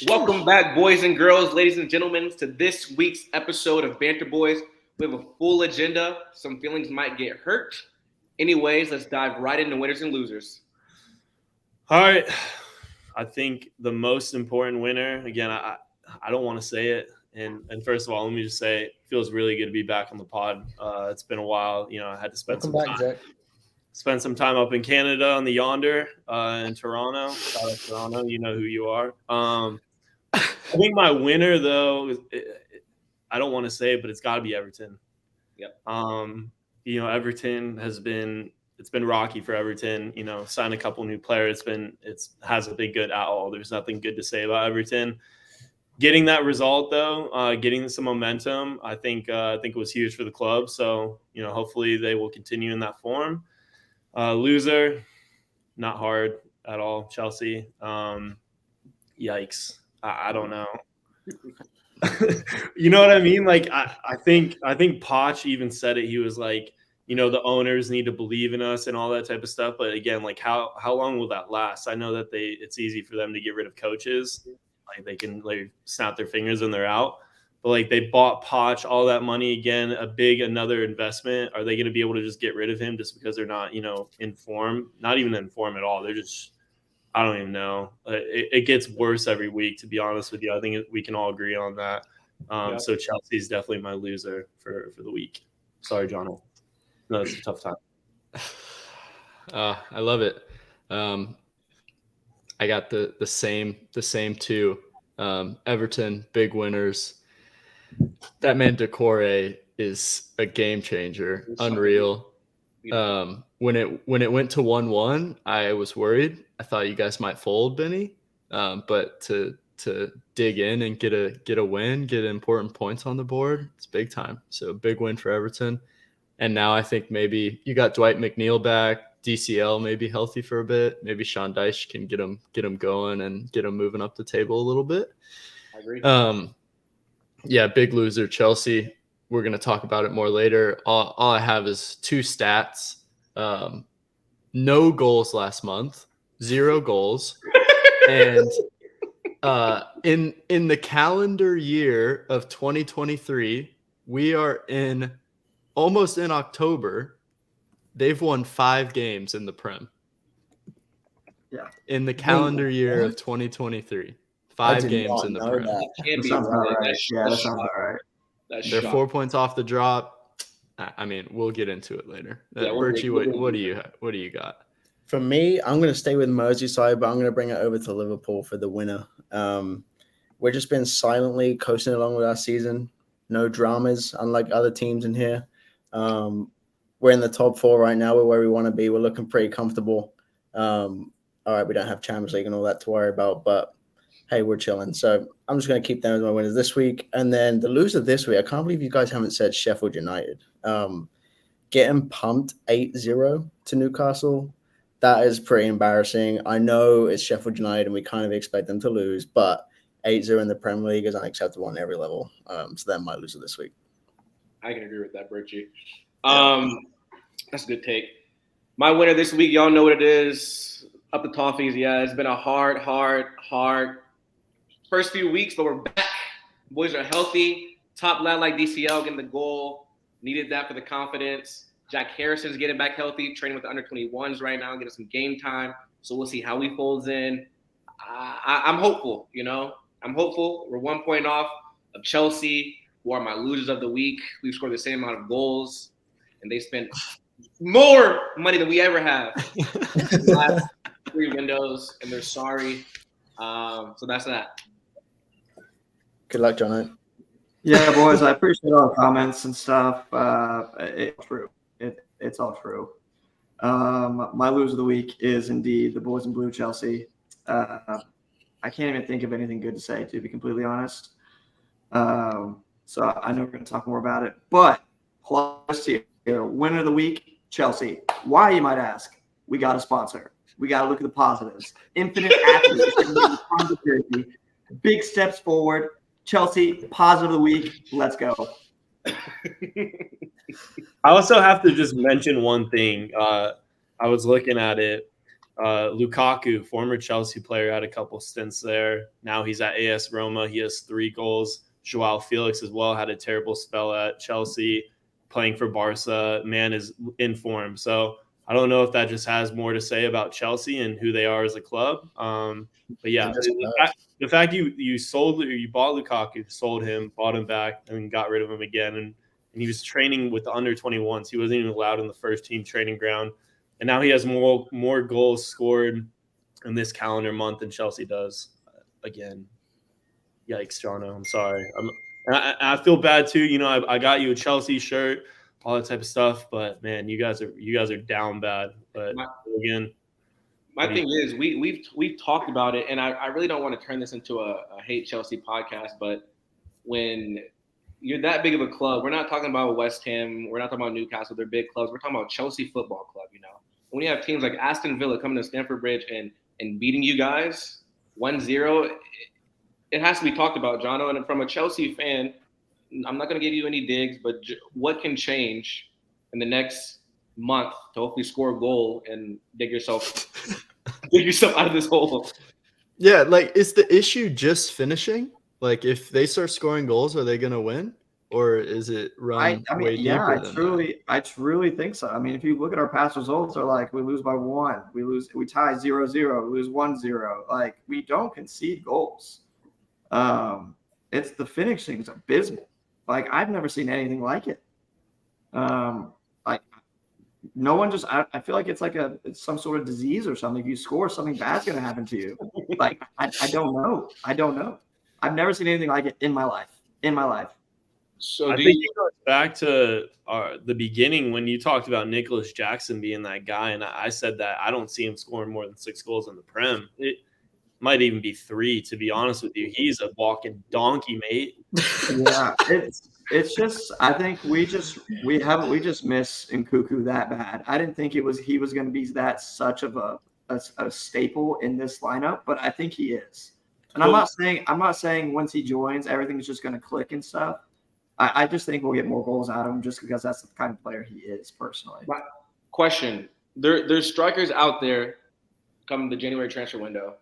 Welcome back, boys and girls, ladies and gentlemen, to this week's episode of Banter Boys. We have a full agenda. Some feelings might get hurt. Anyways, let's dive right into winners and losers. All right. I think the most important winner, again, I don't want to say it. And first of all, let me just say it feels really good to be back on the pod. It's been a while. I had to spend some time up in Canada on the Yonder in Toronto. Shout out Toronto. You know who you are. I think my winner, though, I don't want to say it, but it's got to be Everton. Yep. Everton has been – it's been rocky for Everton. Signed a couple new players. It hasn't been good at all. There's nothing good to say about Everton. Getting that result, though, getting some momentum, I think it was huge for the club. So, hopefully they will continue in that form. Loser, not hard at all. Chelsea, yikes. I don't know. You know what I mean? Like, I think Poch even said it. He was like, the owners need to believe in us and all that type of stuff. But again, like how long will that last? I know that it's easy for them to get rid of coaches. Like they can snap their fingers and they're out. But like they bought Poch, all that money again, another investment. Are they going to be able to just get rid of him just because they're not, in form? Not even in form at all. They're just, I don't even know. It gets worse every week, to be honest with you. I think we can all agree on that. So Chelsea's definitely my loser for the week. Sorry, John. No, it's a tough time. I love it. I got the same two. Everton, big winners. That man Decore is a game changer. Unreal. When it went to 1-1, I was worried. I thought you guys might fold, Benny. But to dig in and get a win, get important points on the board, it's big time. So big win for Everton. And now I think maybe you got Dwight McNeil back. DCL may be healthy for a bit. Maybe Sean Dyche can get him going and get him moving up the table a little bit. I agree. Yeah, big loser, Chelsea. We're going to talk about it more later. All I have is two stats. No goals last month, 0 goals. And in the calendar year of 2023, we are almost in October. They've won 5 games in the Prem. Yeah. In the calendar year of 2023. 5 games in the Prem. That sounds about right. Yeah, that sounds about right. They're 4 points off the drop. I mean, we'll get into it later. Birchie, what do you got? For me, I'm going to stay with Merseyside, but I'm going to bring it over to Liverpool for the winner. We've just been silently coasting along with our season. No dramas, unlike other teams in here. We're in the top 4 right now. We're where we want to be. We're looking pretty comfortable. All right, we don't have Champions League and all that to worry about, but hey, we're chilling. So I'm just going to keep them as my winners this week. And then the loser this week, I can't believe you guys haven't said Sheffield United. Getting pumped 8-0 to Newcastle, that is pretty embarrassing. I know it's Sheffield United and we kind of expect them to lose, but 8-0 in the Premier League is unacceptable on every level. So they're my loser this week. I can agree with that, Birchie. That's a good take. My winner this week, y'all know what it is. Up the Toffees, yeah. It's been a hard first few weeks, but we're back. Boys are healthy. Top lad like DCL getting the goal. Needed that for the confidence. Jack Harrison's getting back healthy, training with the under-21s right now, getting some game time. So we'll see how he folds in. I'm hopeful, I'm hopeful. We're 1 point off of Chelsea, who are my losers of the week. We've scored the same amount of goals, and they spent more money than we ever have in the last 3 windows, and they're sorry. So that's that. Good luck, John. Yeah, boys, I appreciate all the comments and stuff. It's true. It's all true. My loser of the week is indeed the boys in blue, Chelsea. I can't even think of anything good to say, to be completely honest. So I know we're going to talk more about it. But plus here, winner of the week, Chelsea. Why, you might ask? We got a sponsor. We got to look at the positives. Infinite athletes. Big steps forward. Chelsea, positive of the week. Let's go. I also have to just mention one thing. I was looking at it. Lukaku, former Chelsea player, had a couple stints there. Now he's at AS Roma. He has 3 goals. Joao Felix as well had a terrible spell at Chelsea, playing for Barca. Man is in form. So I don't know if that just has more to say about Chelsea and who they are as a club. But yeah, the fact you sold or you bought Lukaku, sold him, bought him back, and then got rid of him again, and he was training with the under 21s. He wasn't even allowed in the first team training ground, and now he has more goals scored in this calendar month than Chelsea does. Again, yikes, Jono. I'm sorry. I feel bad too. You know, I got you a Chelsea shirt, all that type of stuff, but man, you guys are down bad. But again. My thing is, we've talked about it, and I really don't want to turn this into a hate Chelsea podcast, but when you're that big of a club, we're not talking about West Ham, we're not talking about Newcastle, they're big clubs, we're talking about Chelsea Football Club, you know. When you have teams like Aston Villa coming to Stamford Bridge and beating you guys 1-0, it has to be talked about, Jono. And from a Chelsea fan, I'm not going to give you any digs, but what can change in the next month to hopefully score a goal and dig yourself out of this hole? Yeah, like, is the issue just finishing? Like, if they start scoring goals, are they going to win? Or is it run way deeper than that? I truly think so. I mean, if you look at our past results, they're like, we lose by 1, we tie 0-0, we lose 1-0. Like, we don't concede goals. It's the finishing is abysmal. Like, I've never seen anything like it. Like, no one just. I feel like it's some sort of disease or something. If you score, something bad's gonna happen to you. Like, I don't know. I've never seen anything like it in my life. So I think it goes back to the beginning when you talked about Nicholas Jackson being that guy, and I said that I don't see him scoring more than 6 goals in the Prem. It might even be 3, to be honest with you. He's a walking donkey, mate. Yeah, it's just. I think we just miss Nkunku that bad. I didn't think he was going to be that such of a staple in this lineup, but I think he is. And I'm not saying once he joins everything's just going to click and stuff. I just think we'll get more goals out of him just because that's the kind of player he is personally. Question: There's strikers out there coming the January transfer window.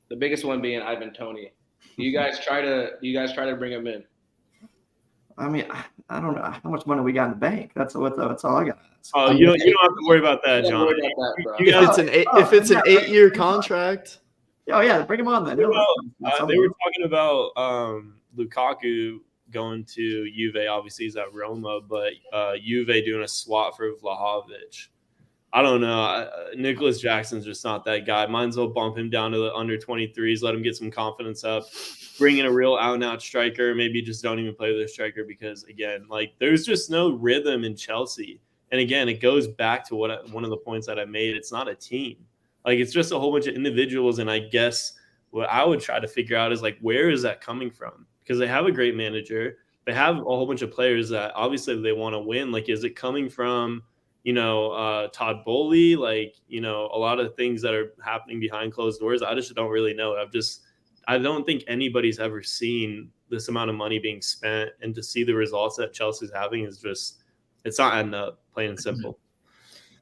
The biggest one being Ivan Toney. Do you guys try to bring him in? I mean, I don't know how much money we got in the bank. That's all I got. Oh, you don't have to worry about that, John. If it's an 8-year contract. Oh yeah, bring him on then. They were talking about Lukaku going to Juve. Obviously, he's at Roma, but Juve doing a swap for Vlahovic. I don't know. Nicholas Jackson's just not that guy. Might as well bump him down to the under 23s, let him get some confidence up, bring in a real out-and-out striker. Maybe just don't even play with a striker because, again, like, there's just no rhythm in Chelsea. And, again, it goes back to one of the points that I made. It's not a team. Like, it's just a whole bunch of individuals, and I guess what I would try to figure out is, like, where is that coming from? Because they have a great manager. They have a whole bunch of players that obviously they want to win. Like, is it coming from – Todd Bowley, like, a lot of things that are happening behind closed doors. I just don't really know. I don't think anybody's ever seen this amount of money being spent, and to see the results that Chelsea's having is just, it's not adding up, plain and simple.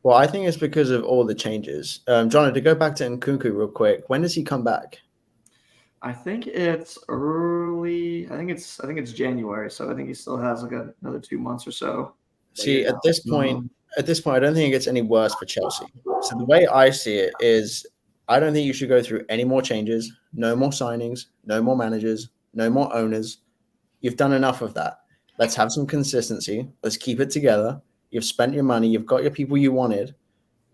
Well, I think it's because of all the changes. John, to go back to Nkunku real quick, when does he come back? I think it's early. I think it's January. So I think he still has like another 2 months or so. See, at this point, I don't think it gets any worse for Chelsea. So the way I see it is, I don't think you should go through any more changes, no more signings, no more managers, no more owners. You've done enough of that. Let's have some consistency. Let's keep it together. You've spent your money. You've got your people you wanted.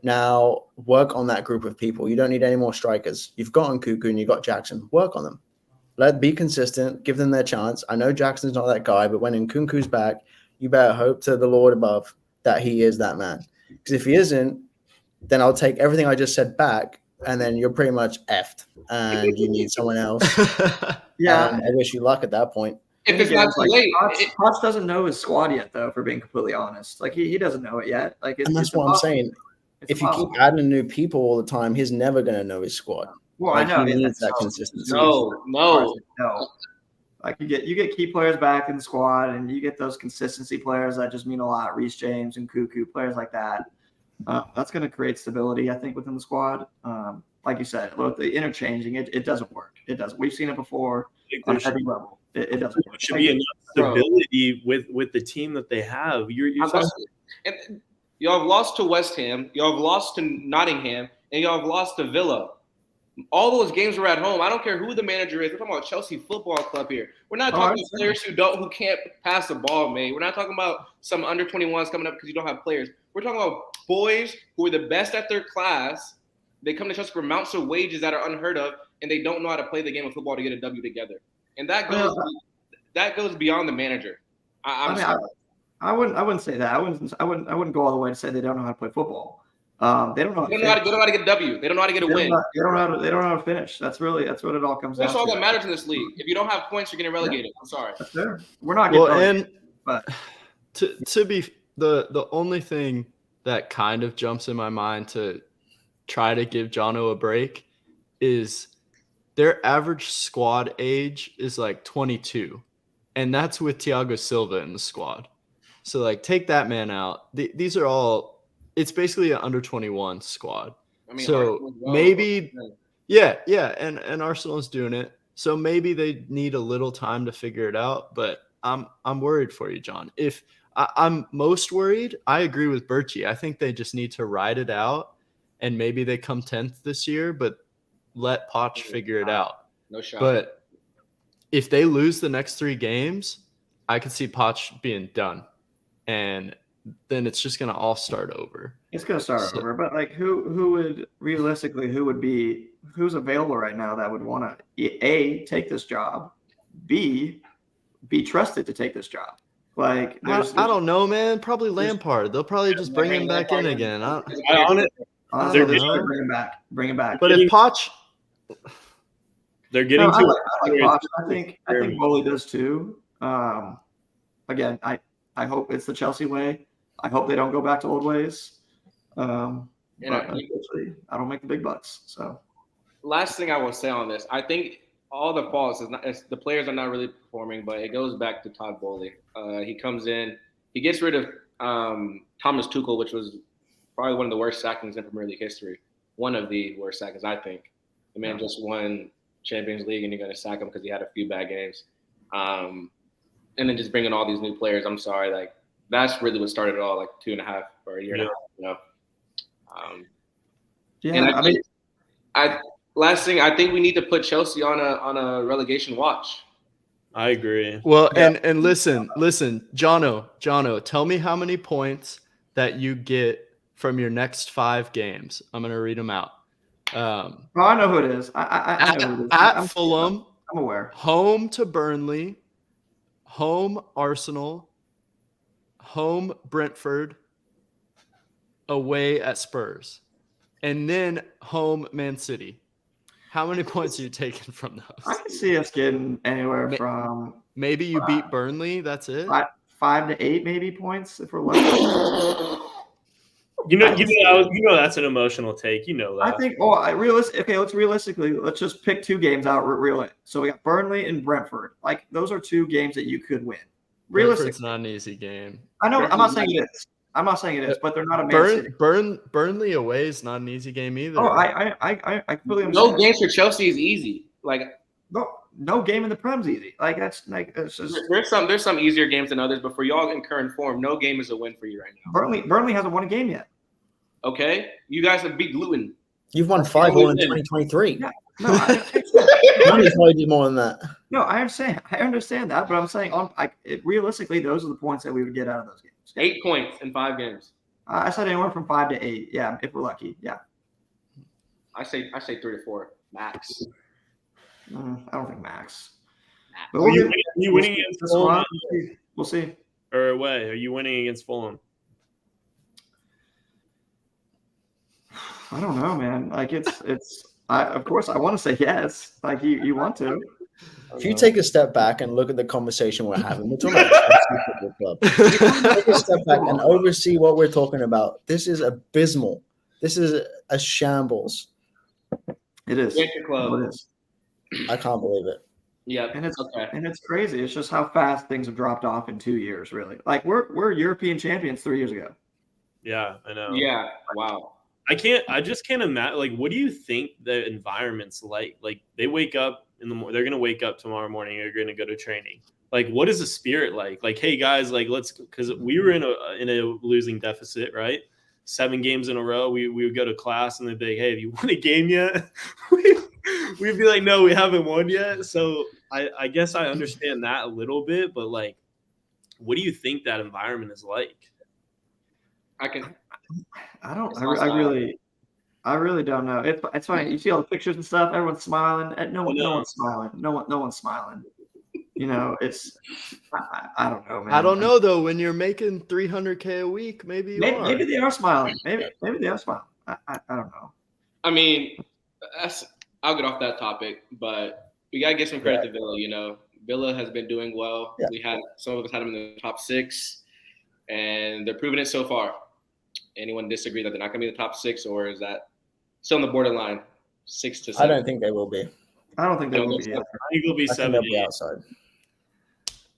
Now work on that group of people. You don't need any more strikers. You've got Nkunku and you've got Jackson. Work on them. Be consistent. Give them their chance. I know Jackson's not that guy, but when Nkunku's back, you better hope to the Lord above that he is that man. Because if he isn't, then I'll take everything I just said back, and then you're pretty much effed, and you need someone else. Yeah. I wish you luck at that point. If it's not too late. Potts doesn't know his squad yet, though, for being completely honest. Like, he doesn't know it yet. Like, and that's what I'm saying. If you keep adding new people all the time, he's never going to know his squad. Well, like, I know. He needs that consistency. No. Like, you get key players back in the squad, and you get those consistency players that just mean a lot. Reece James and Cuckoo, players like that. That's going to create stability, I think, within the squad. Like you said, look, the interchanging, it doesn't work. It doesn't. We've seen it before on every level. It doesn't work. There should be enough stability with the team that they have. You're talking, and y'all have lost to West Ham, y'all have lost to Nottingham, and y'all have lost to Villa. All those games were at home. I don't care who the manager is. We're talking about Chelsea Football Club here. We're not talking about players who can't pass the ball, mate. We're not talking about some under 21s coming up because you don't have players. We're talking about boys who are the best at their class. They come to Chelsea for amounts of wages that are unheard of, and they don't know how to play the game of football to get a W together. And that goes beyond the manager. I wouldn't say that. I wouldn't go all the way to say they don't know how to play football. They don't know how to get a W. They don't know how to get a win. They don't know how to finish. That's what it all comes down to. That's all that matters in this league. If you don't have points, you're getting relegated. I'm sorry. That's fair. We're not getting relegated. But to be the only thing that kind of jumps in my mind to try to give Jono a break is their average squad age is like 22, and that's with Thiago Silva in the squad. So like take that man out. These are all. It's basically an under 21 squad. I mean, so maybe, and Arsenal's doing it. So maybe they need a little time to figure it out. But I'm worried for you, John. If I'm most worried, I agree with Birchie. I think they just need to ride it out, and maybe they come 10th this year. But let Poch figure it out. No shot. But if they lose the next 3 games, I could see Poch being done, and then it's just going to all start over. It's going to start over. But like who would realistically, who's available right now that would want to A, take this job, B, be trusted to take this job? Like I don't know, man. Probably Lampard. They'll probably just bring him back in again. Honestly, bring him back. But if Poch, they're getting I like Poch. I think Bowley does too. Again, I hope it's the Chelsea way. I hope they don't go back to old ways. But unfortunately, I don't make the big bucks. So, last thing I will say on this, I think all the faults is the players are not really performing, but it goes back to Todd Bowley. He comes in, he gets rid of Thomas Tuchel, which was probably one of the worst sackings in Premier League history. One of the worst sackings, I think. The man just won Champions League, and you're going to sack him because he had a few bad games. And then just bringing all these new players. I'm sorry, like that's really what started it all, like 2.5 or a year and a half. Last thing, I think we need to put Chelsea on a relegation watch. I agree. Well, and listen, Jono, tell me how many points that you get from your next 5 games. I'm going to read them out. I know who it is. I know who it is. At Fulham, I'm aware. Home to Burnley, home Arsenal, home Brentford, away at Spurs, and then home Man City. How many points are you taking from those? I can see us getting anywhere from maybe you beat Burnley. That's it. 5 to 8 maybe points if we're lucky. You know that's an emotional take. You know that. I think. Let's just pick 2 games out. Really. So we got Burnley and Brentford. Like those are 2 games that you could win. Realistically, it's not an easy game. I know. I'm not saying it is. But they're not a Man City. Burnley away is not an easy game either. Oh, I completely understand. No games for Chelsea is easy. Like no game in the Prem's easy. Like that's like it's just there's some easier games than others. But for y'all in current form, no game is a win for you right now. Burnley hasn't won a game yet. Okay, you guys have beat Luton. You've won 5 all in 2023. Yeah. No, I probably did more than that. No, I understand that, but I'm saying realistically, those are the points that we would get out of those games. 8 points in 5 games. I said anywhere from 5 to 8. Yeah, if we're lucky. Yeah. I say 3 to 4 max. I don't think max. But are you winning against Fulham? We'll see. Or away? Are you winning against Fulham? I don't know, man. Like of course I want to say yes. Like you want to. If you take a step back and look at the conversation we're having, we're talking about Chelsea Football Club. Take a step back and oversee what we're talking about. This is abysmal. This is a shambles. It is. It is. I can't believe it. Yeah, and it's crazy. It's just how fast things have dropped off in 2 years. Really, like we're European champions 3 years ago. Yeah, I know. Yeah. Wow. I just can't imagine. Like, what do you think the environment's like? Like, they wake up in the morning. They're gonna wake up tomorrow morning. They're gonna go to training. Like, what is the spirit like? Like, hey guys, like let's, because we were in a losing deficit, right? 7 games in a row. We would go to class and they'd be like, hey, have you won a game yet? We'd be like, no, we haven't won yet. So I guess I understand that a little bit, but like, what do you think that environment is like? I can. I don't. It's I, not I style. really don't know. It's funny. You see all the pictures and stuff. Everyone's smiling. No one's smiling. No one's smiling. You know, it's. I don't know, man. I don't know though. When you're making $300K a week, maybe you are. Maybe they are smiling. Maybe they are smiling. I don't know. I mean, I'll get off that topic, but we gotta give some credit to Villa. You know, Villa has been doing well. Yeah. We had some of us had them in the top 6, and they're proving it so far. Anyone disagree that they're not gonna be in the top 6, or is that still on the borderline 6 to 7? I don't think they will be. I don't think they Don't will think be. so. I think it'll be I think 7. they'll be outside.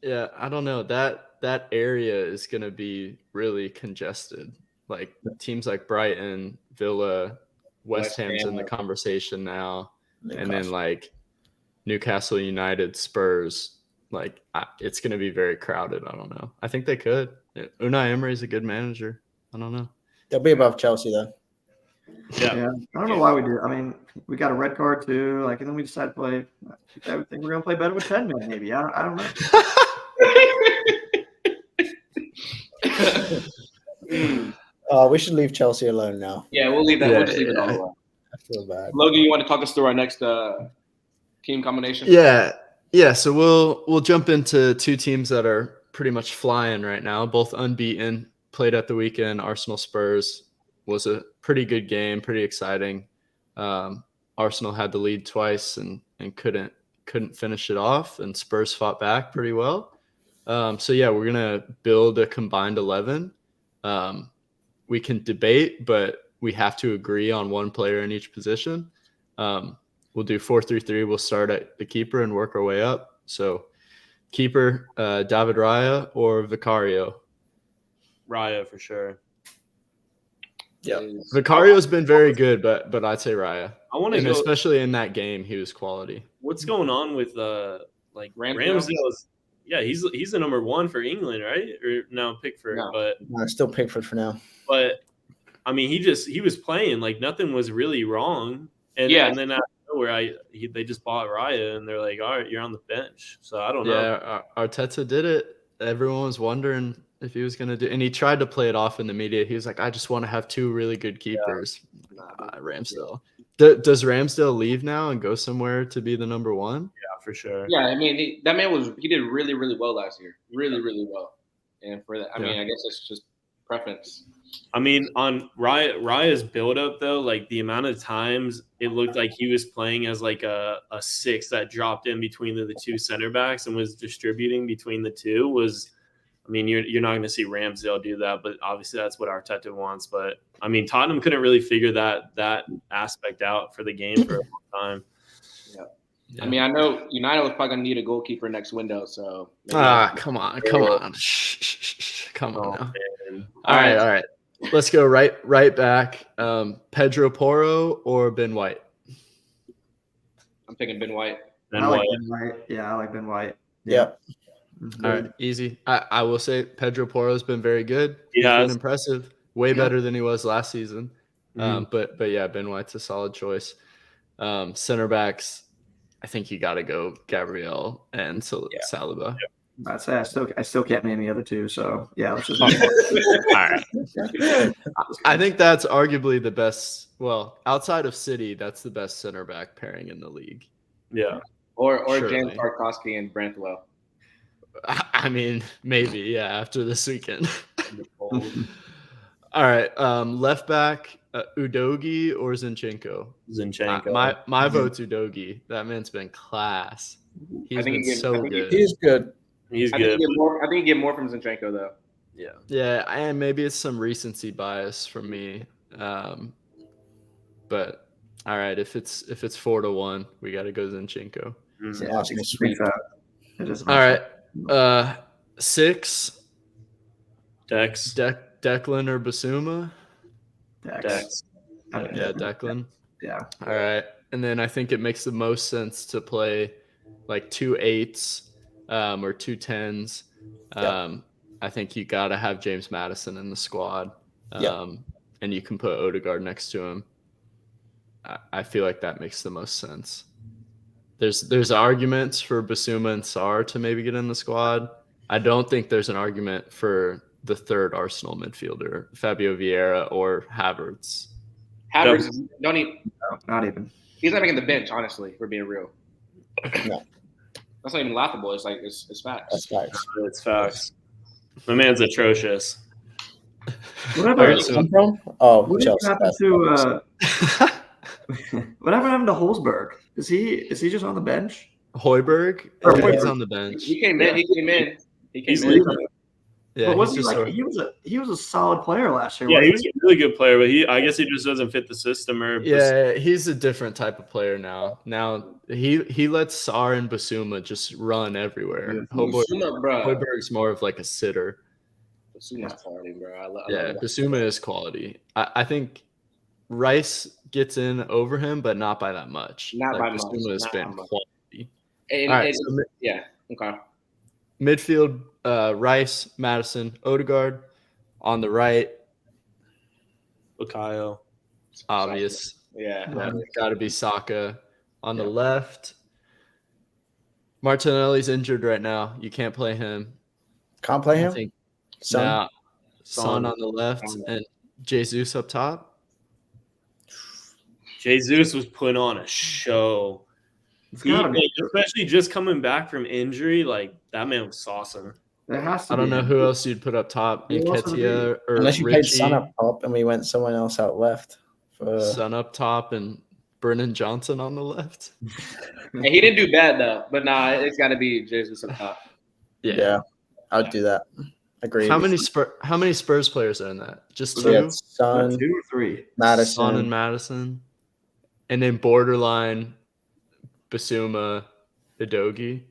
Yeah, I don't know. That area is going to be really congested. Like teams like Brighton, Villa, West West Ham's in the Ham. conversation now, and then Newcastle. like Newcastle United, Spurs. Like it's going to be very crowded. I don't know. I think they could. Unai Emery is a good manager. I don't know. They'll be above Chelsea though. Yeah, I don't know why we did. I mean, we got a red card too. Like, and then we decided to play. I think we're gonna play better with 10 men. Maybe I don't know. We should leave Chelsea alone now. Yeah, we'll leave that. Yeah, We'll just leave it all yeah. alone. I feel bad. Logan, you want to talk us through our next team combination? Yeah. So we'll jump into 2 teams that are pretty much flying right now, both unbeaten. Played at the weekend. Arsenal Spurs was a pretty good game, pretty exciting. Arsenal had the lead twice and couldn't finish it off, and Spurs fought back pretty well. So yeah, we're gonna build a combined 11. We can debate, but we have to agree on one player in each position. We'll do 4-3-3. We'll start at the keeper and work our way up. So keeper, David Raya or Vicario? Raya for sure. Yeah. Vicario's been very good, but I'd say Raya. I want to And go. especially in that game, he was quality. What's going on with like Ramsdale? Yeah, he's the number 1 for England, right? Or no, Pickford, No. but Still Pickford for now. But I mean, he was playing like nothing was really wrong, and Yeah. and then out of nowhere, they just bought Raya, and they're like, all right, you're on the bench. So I don't know. Yeah, Arteta did it. Everyone was wondering if he was going to do, and he tried to play it off in the media. He was like, I just want to have 2 really good keepers. Ramsdale. Does Ramsdale leave now and go somewhere to be the number 1? Yeah, for sure. Yeah, I mean, that man he did really, really well last year. Really, really well. And for that, I mean, I guess it's just preference. I mean, on Raya's build-up, though, like the amount of times it looked like he was playing as like a 6 that dropped in between the 2 center backs and was distributing between the 2 was, I mean, you're not going to see Ramsdale do that, but obviously that's what Arteta wants. But I mean, Tottenham couldn't really figure that aspect out for the game for a long time. Yeah. I mean, I know United was probably going to need a goalkeeper next window, so. Come on. Shh. Come on now. Man. All right. Let's go right back. Pedro Porro or Ben White? I'm picking Ben White. Ben I like White. Ben White. Yeah, I like Ben White. Yeah. All right, easy. I will say Pedro Porro's been very good. He He's has. been impressive. Way better than he was last season. Mhm. But yeah, Ben White's a solid choice. Center backs, I think you got to go Gabriel and Saliba. I'd say I still can't name the other 2. So yeah, let's just. All right. I think that's arguably the best. Well, outside of City, that's the best center back pairing in the league. Yeah. Or Surely. James Tarkowski and Brantwell. I mean, maybe, yeah, after this weekend. All right. Left back, Udogie or Zinchenko? Zinchenko. My vote's Udogie. That man's been class. He's been so good. He's good. He's I good. think you get more from Zinchenko, though. Yeah. Yeah, and maybe it's some recency bias from me. But all right, if it's 4-1, we got to go Zinchenko. Mhm. Yeah, Arsenal sweep. It is. All right. 6. Dex. Declan or Basuma? Dex. Yeah, Declan. Yeah. All right. And then I think it makes the most sense to play like 2 8s or 2 10s. I think you got to have James Madison in the squad. And you can put Odegaard next to him. I feel like that makes the most sense. There's arguments for Basuma and Sarr to maybe get in the squad. I don't think there's an argument for the third Arsenal midfielder, Fabio Vieira or Havertz. Havertz don't even. No, not even. He's not making the bench. Honestly, for being real. No. That's not even laughable. It's like it's facts. That's facts. It's facts. My man's atrocious. Whatever. Alright, so- Come from? Oh, What Chelsea. happened to Whatever happened to Holzberg? Is he just on the bench? Hoiberg, Or he's Hoiberg. on the bench. He came in. He's in. leaving. Yeah, But was he's he just like he was a solid player last year? Yeah, he wasn't was a really good player, but I guess he just doesn't fit the system. yeah, he's a different type of player now. Now he lets Sarr and Basuma just run everywhere. Yeah. Basuma, bro. Hoiberg's more of like a sitter. Basuma's quality, bro. I love that. Basuma is quality. I think Rice gets in over him, but not by that much. Not by much. Basuma has Not been by much. quality. And, All right, and- yeah. Okay. Midfield, Rice, Madison, Odegaard. On the right, Bukayo. obvious. Yeah. Got to be Saka. On the left, Martinelli's injured right now. You can't play him. Can't play I him? think Son? Son on the left and Jesus up top. Jesus was putting on a show. It's gotta be. Especially just coming back from injury, like that man was saucing. There has to I don't be. know who else you'd put up top. Who else would it Nketiah or Unless you Richie. played Son up top and we went someone else out left. Son up top and Brennan Johnson on the left. Hey, he didn't do bad though, but nah, it's got to be Jesus up top. Yeah, I'd do that. Agreed. How many Spurs players are in that? Just So we two? had Son, 2 or 3. Madison. Son and Madison. And then borderline Basuma, Udogie.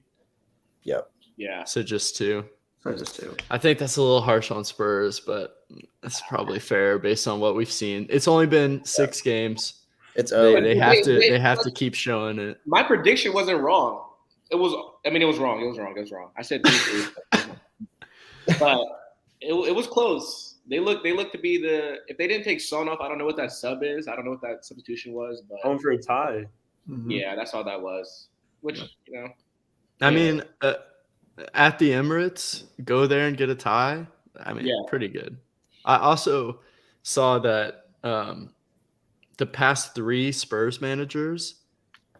Yep. Yeah. So just two. So just 2. I think that's a little harsh on Spurs, but that's probably fair based on what we've seen. It's only been 6 games. It's They, over. they have to Wait, they have to keep showing it. My prediction wasn't wrong. It was wrong. It was wrong. I said 3-3. But it was close. They look to be if they didn't take Son off, I don't know what that sub is. I don't know what that substitution was, but Home for a tie. yeah, that's all that was. Which, I mean, at the Emirates, go there and get a tie. I mean, pretty good. I also saw that the past 3 Spurs managers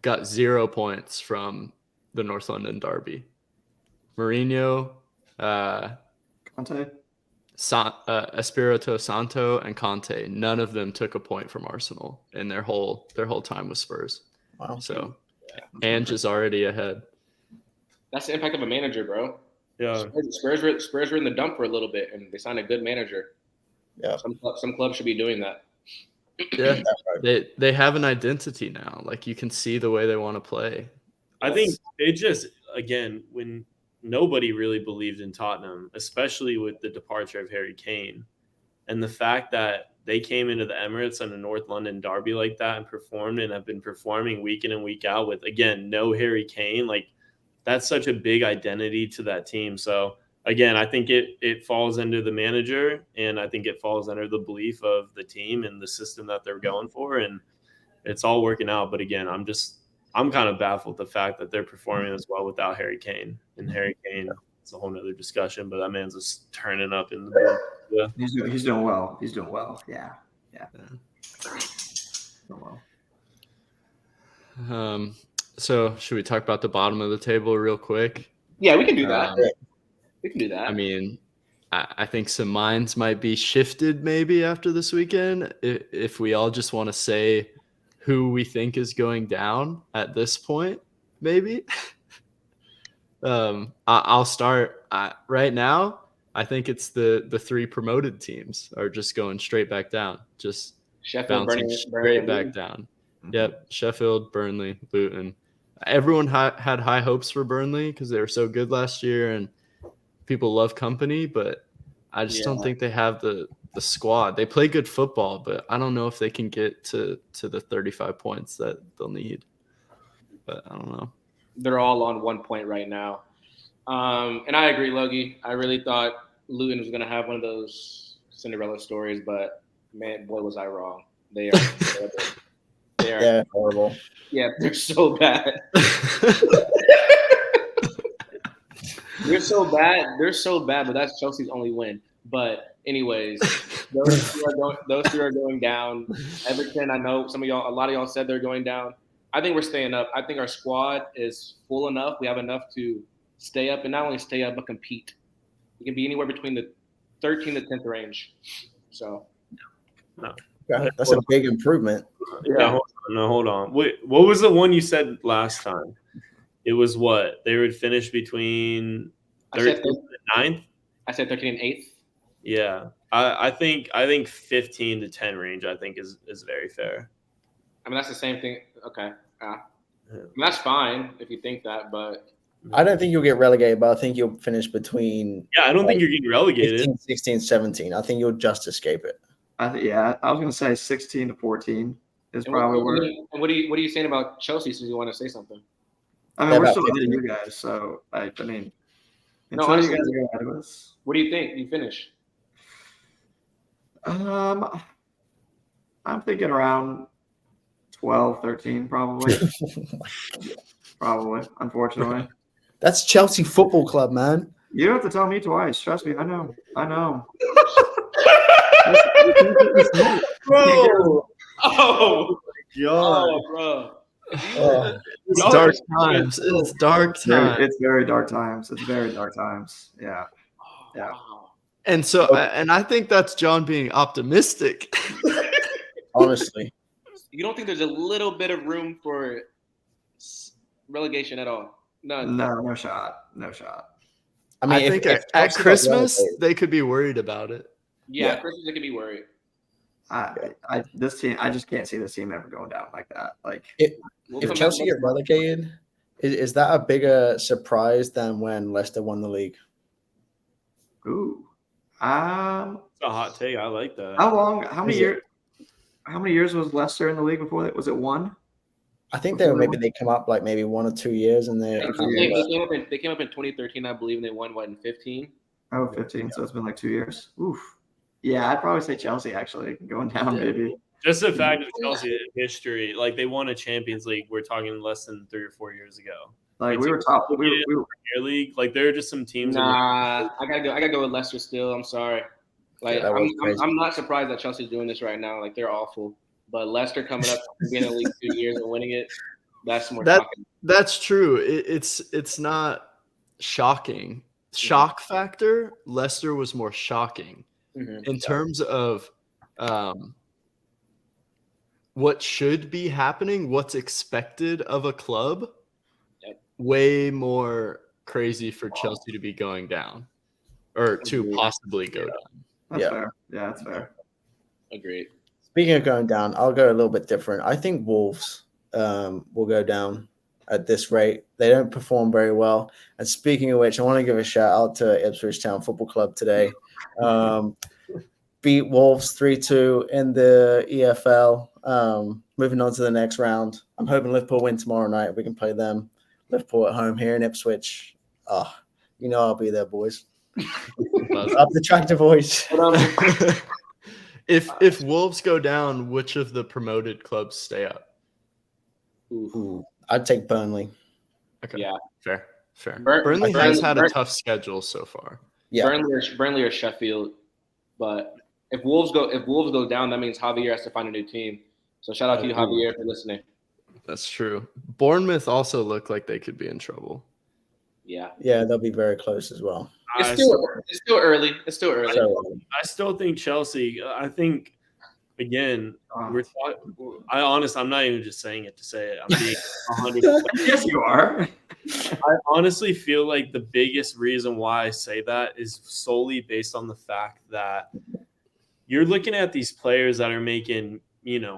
got 0 points from the North London derby. Mourinho, Conte. Espirito Santo, and Conte. None of them took a point from Arsenal in their whole time with Spurs. Wow. So, Ange is already ahead. that's the impact of a manager, bro. Yeah. Spurs were in the dump for a little bit, and they signed a good manager. Yeah. Some clubs should be doing that. Yeah, they have an identity now. Like you can see the way they want to play. I think it just, again, when nobody really believed in Tottenham, especially with the departure of Harry Kane, and the fact that they came into the Emirates on a North London derby like that and performed and have been performing week in and week out with, again, no Harry Kane, like that's such a big identity to that team. So again, I think it falls under the manager, and I think it falls under the belief of the team and the system that they're going for, and it's all working out. But again, I'm kind of baffled the fact that they're performing as well without Harry Kane. And Harry Kane, it's a whole nother discussion, but that man's just turning up in the yeah. He's doing well. He's doing well. Yeah. Doing well. So should we talk about the bottom of the table real quick? Yeah, we can do that. We can do that. I mean, I think some minds might be shifted maybe after this weekend if we all just want to say who we think is going down at this point, maybe. I'll start right now. I think it's the 3 promoted teams are just going straight back down, just Sheffield, bouncing straight back down. Yep, Sheffield, Burnley, Luton. Everyone had high hopes for Burnley because they were so good last year and people love company, but I just don't think they have the the squad. They play good football, but I don't know if they can get to the 35 points that they'll need. But I don't know. They're all on 1 point right now. And I agree, Logie. I really thought Luton was going to have one of those Cinderella stories, but man, boy, was I wrong. They are terrible. Yeah, horrible. Yeah, they're so bad. They're so bad. They're so bad, but that's Chelsea's only win. But anyways, those two are going down. Everton, I know a lot of y'all said they're going down. I think we're staying up. I think our squad is full enough. We have enough to stay up, and not only stay up, but compete. We can be anywhere between the 13th to 10th range. So, Yeah, that's a big improvement. Yeah, hold on. Wait, what was the one you said last time? It was what? They would finish between 13th and 9th? I said 13th and 8th. Yeah. I think 15 to 10 range I think is very fair. I mean, that's the same thing. Okay. I mean, that's fine if you think that, but I don't think you'll get relegated, but I think you'll finish between. Yeah, I don't think you're getting relegated. 15, 16, 17. I think you'll just escape it. I was going to say 16 to 14 is probably where. And what are you saying about Chelsea? Since you want to say something. I mean, we're still ahead of you guys, so I mean, until you guys go ahead of us. What do you think? You finish? I'm thinking around 12, 13, probably. Probably, unfortunately. That's Chelsea Football Club, man. You don't have to tell me twice. Trust me, I know. Bro. Oh, God. bro. It's dark times. It's dark times. It's very dark times. It's very dark times. Yeah. Yeah. And so, and I think that's John being optimistic. Honestly. You don't think there's a little bit of room for relegation at all? None. No shot. No shot. I mean, I think at Christmas they could be worried about it. Yeah, at Christmas they could be worried. This team, I just can't see this team ever going down like that. Like, if Chelsea get relegated, is that a bigger surprise than when Leicester won the league? Ooh, it's a hot take. I like that. How many years was Leicester in the league before that? Was it one? I think they come up like maybe 1 or 2 years, and they came up in 2013, I believe, and they won in 15. Oh, 15. So it's been like 2 years. Oof. Yeah, I'd probably say Chelsea actually going down, maybe. Just the fact of Chelsea history, like they won a Champions League. We're talking less than 3 or 4 years ago. Like we were top. We were Premier League. Like there are just some teams. Nah, I gotta go with Leicester still. I'm sorry. Like I'm not surprised that Chelsea's doing this right now. Like they're awful. But Leicester coming up, being in the league 2 years and winning it, that's more shocking. That's true. It's not shocking. Shock factor, Leicester was more shocking. Mm-hmm. In terms of what should be happening, what's expected of a club, way more crazy for Chelsea to be going down or to possibly go down. That's fair. Yeah, that's fair. Agreed. Speaking of going down, I'll go a little bit different. I think Wolves will go down at this rate. They don't perform very well. And speaking of which, I want to give a shout out to Ipswich Town Football Club today. Beat Wolves 3-2 in the EFL. Moving on to the next round. I'm hoping Liverpool win tomorrow night. We can play them. Liverpool at home here in Ipswich. I'll be there, boys. Up the tractor, boys. If Wolves go down, which of the promoted clubs stay up? Ooh, I'd take Burnley. Okay. Yeah. Fair. Burnley has had a tough schedule so far. Yeah. Burnley or Sheffield. But if Wolves go down, that means Javier has to find a new team. So shout out to you, Javier, for listening. That's true. Bournemouth also look like they could be in trouble. Yeah. Yeah, they'll be very close as well. It's still early. I still think Chelsea. I think again, I'm not even just saying it to say it. I'm being 100%. Yes, you are. I honestly feel like the biggest reason why I say that is solely based on the fact that you're looking at these players that are making,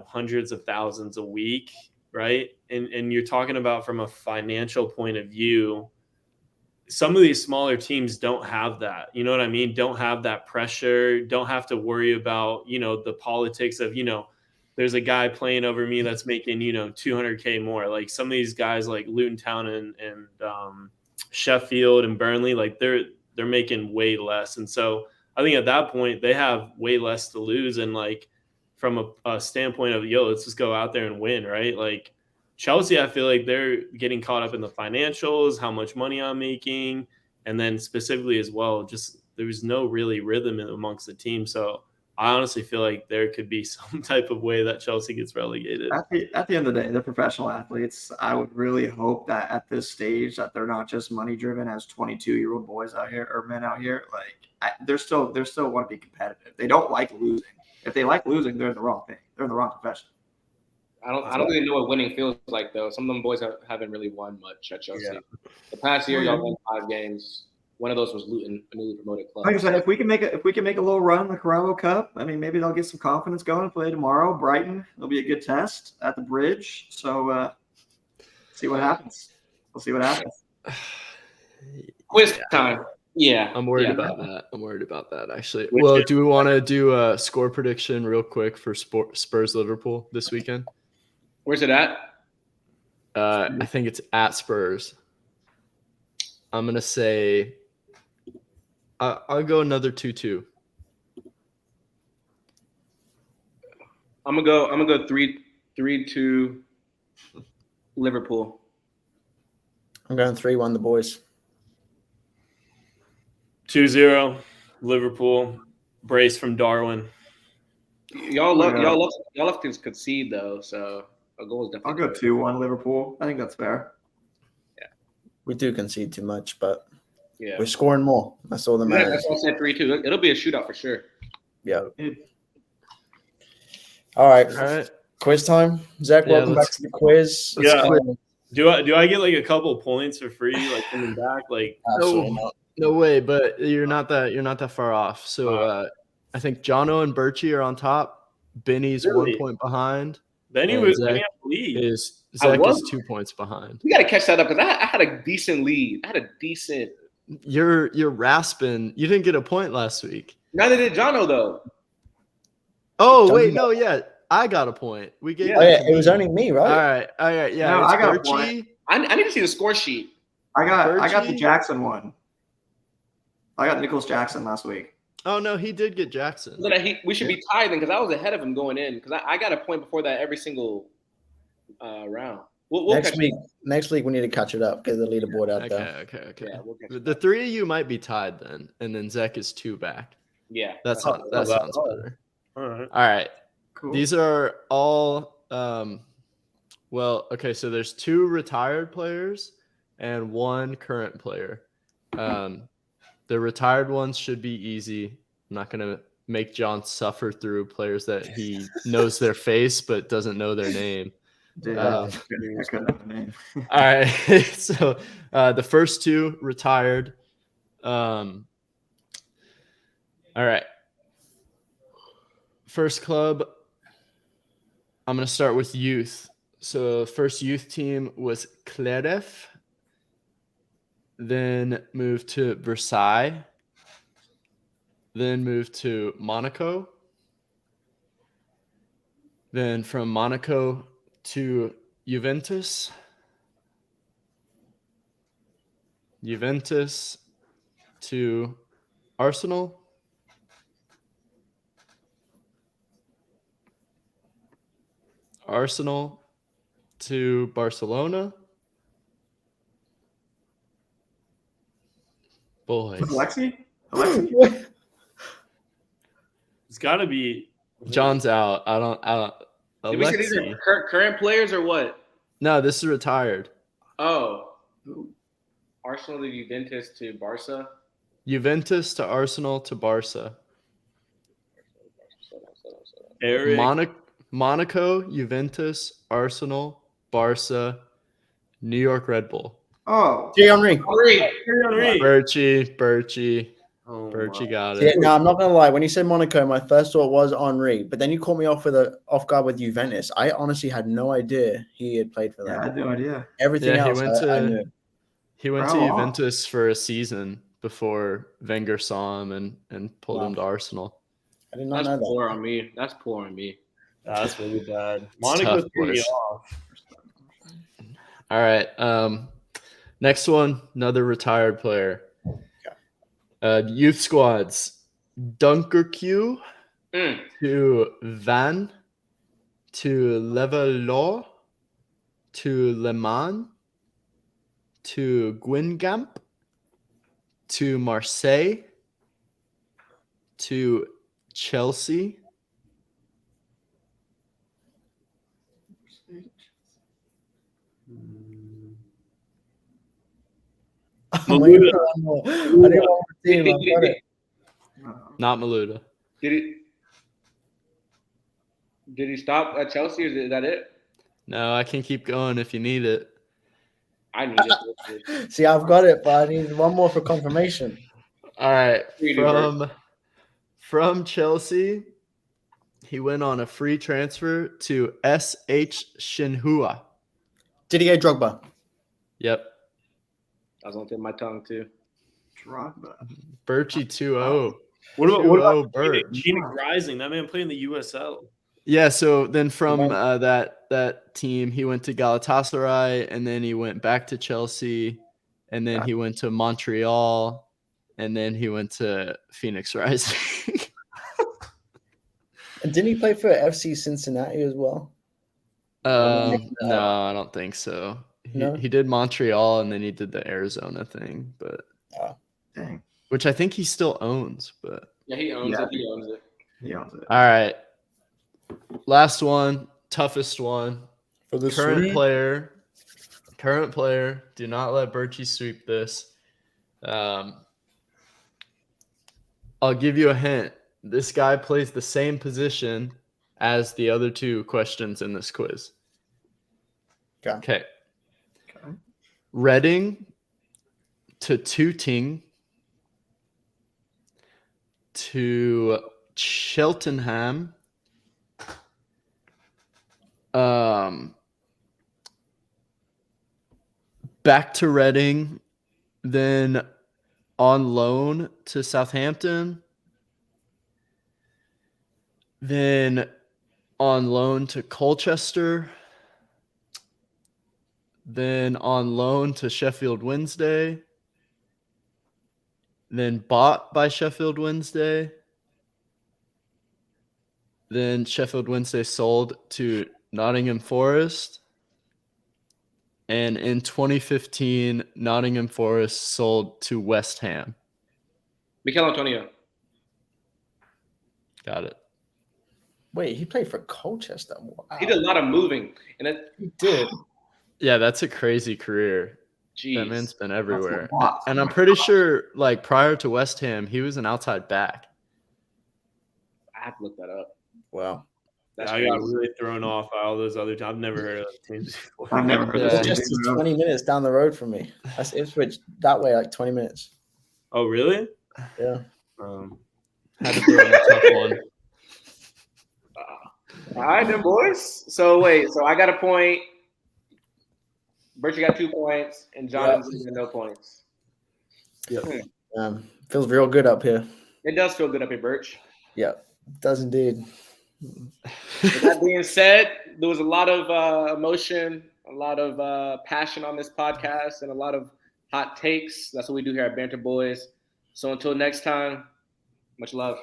hundreds of thousands a week, right? And you're talking about from a financial point of view, some of these smaller teams don't have that. You know what I mean? Don't have that pressure. Don't have to worry about, the politics of, there's a guy playing over me that's making, $200K more. Like some of these guys like Luton Town and Sheffield and Burnley, like they're making way less. And so I think at that point they have way less to lose. And like from a standpoint of, let's just go out there and win, right? Like Chelsea, I feel like they're getting caught up in the financials, how much money I'm making, and then specifically as well, just there's no really rhythm amongst the team. So I honestly feel like there could be some type of way that Chelsea gets relegated. At the end of the day, they're professional athletes. I would really hope that at this stage that they're not just money driven as 22-year-old boys out here or men out here. Like they're still want to be competitive. They don't like losing. If they like losing, they're in the wrong thing. They're in the wrong profession. I don't really know what winning feels like though. Some of them boys haven't really won much at Chelsea. Yeah. The past year, y'all won 5 games. One of those was Luton, a newly promoted club. Like I said, if we can make a little run in the Carabao Cup, I mean, maybe they'll get some confidence going and play tomorrow. Brighton, it'll be a good test at the Bridge. So see what happens. We'll see what happens. Quiz time. Yeah, I'm worried about that. Actually. Well, do we want to do a score prediction real quick for Spurs Liverpool this weekend? Where's it at? I think it's at Spurs. I'm gonna say I'll go another 2-2. I'm gonna go 3-2 Liverpool. I'm going 3-1 the boys. 2-0 Liverpool. Brace from Darwin. Y'all love to concede though, so a goal is definitely. I'll go 2-1 Liverpool. I think that's fair. We do concede too much, but Yeah, we're scoring more. That's all that yeah, matters. that's why I said 3-2. It'll be a shootout for sure. Yeah. All right. All right. Quiz time. Zach, Yeah, welcome back let's- to the quiz. Yeah. Quiz. Do I get like a couple points for free, like coming back? Like Absolutely not. No way, but you're not that far off. So I think Jono and Birchie are on top. Benny's Really? 1 point behind. Benny And was Zach Benny had the lead. Zach was- is 2 points behind. We got to catch that up because I had a decent lead. You're rasping. You didn't get a point last week. Neither did Jono though. Oh Jono- wait, no, yeah, I got a point. We gave. Oh, that yeah, to it was me. only me, right? All right, yeah. No, it's I got a Birchie. point. I need to see the score sheet. I got the Birchie? Jackson one. I got Nicholas Jackson last week. Oh no, he did get Jackson. We should be tied then because I was ahead of him going in because I got a point before that every single round. We'll next catch week, up. next week we need to catch it up. Get the leaderboard out there. Okay. Yeah, we'll catch The up. 3 of you might be tied then, and then Zach is 2 back. Yeah, That sounds better. All right. All right. Cool. These are all well, okay, so there's 2 retired players and 1 current player. The retired ones should be easy. I'm not going to make John suffer through players that he knows their face but doesn't know their name. Dude, Um, I couldn't have a name. All right. So the first 2 retired. All right. First club, I'm going to start with youth. So first youth team was Cleref, then moved to Versailles, then moved to Monaco, then from Monaco to Juventus, to Arsenal, to Barcelona. Boys. Alexi? It's got to be. John's out. I don't. Did we say these Alexi. are current players or what? No, this is retired. Oh, Arsenal to Juventus to Barca. Juventus to Arsenal to Barca. Eric. Monaco, Juventus, Arsenal, Barca, New York Red Bull. Oh, Thierry Henry. Henry. Birchie Oh, got Yeah, it. no, I'm not gonna lie. When you said Monaco, my first thought was Henry, but then you caught me off guard with Juventus. I honestly had no idea he had played for yeah, I them. had no idea. Everything Yeah, else, I knew. He went to Wow. Juventus for a season before Wenger saw him and pulled him to Arsenal. I did not That's know that. poor on me. That's poor on me. That's really bad. It's Monaco tough, threw me boys. off. All right. Next one, another retired player. Youth squads. Dunkerque to Van to Levallois to Le Mans to Guingamp to Marseille to Chelsea I'm waiting for one more. I didn't want to see him. I've got it. not Maluda. Did he stop at Chelsea? Or is that it? No, I can keep going if you need it. I need it. See, I've got it, but I need one more for confirmation. All right. Really, bro. From Chelsea, he went on a free transfer to SH Shenhua. Didier Drogba. Yep. I was on the tip of my tongue too. Drogba. Birchie 2-0. What 2-0 about Birch. Phoenix Rising? That man played in the USL. Yeah, so then from that team, he went to Galatasaray, and then he went back to Chelsea, and then he went to Montreal, and then he went to Phoenix Rising. And didn't he play for FC Cincinnati as well? No, I don't think so. No? He did Montreal, and then he did the Arizona thing, but Dang. which I think he still owns. But Yeah, he owns Yeah. it. He owns it. He owns it. all right, last one, toughest one. For the Current player. Do not let Birchie sweep this. I'll give you a hint. This guy plays the same position as the other two questions in this quiz. Okay. Reading to Tooting to Cheltenham. Back to Reading, then on loan to Southampton, then on loan to Colchester, then on loan to Sheffield Wednesday, then bought by Sheffield Wednesday, then Sheffield Wednesday sold to Nottingham Forest, and in 2015, Nottingham Forest sold to West Ham. Mikel Antonio. Got it. Wait, he played for Colchester. Wow. He did a lot of moving, and it. He did. Yeah, that's a crazy career. Jeez. That man's been everywhere. That's a lot. And I'm pretty sure, like, prior to West Ham, he was an outside back. I have to look that up. Wow. That's I got crazy. really thrown off by all those other teams. I've never heard of those teams before. I've never heard Yeah. It's of just this. 20 minutes down the road from me. That's Ipswich that way, like 20 minutes. Oh, really? Yeah. Had to throw in a tough one. All right, then, boys. So I got a point. Birchie got 2 points, and John got no points. Feels real good up here. It does feel good up here, Birch. Yeah, it does indeed. With that being said, there was a lot of emotion, a lot of passion on this podcast, and a lot of hot takes. That's what we do here at Banter Boys. So until next time, much love.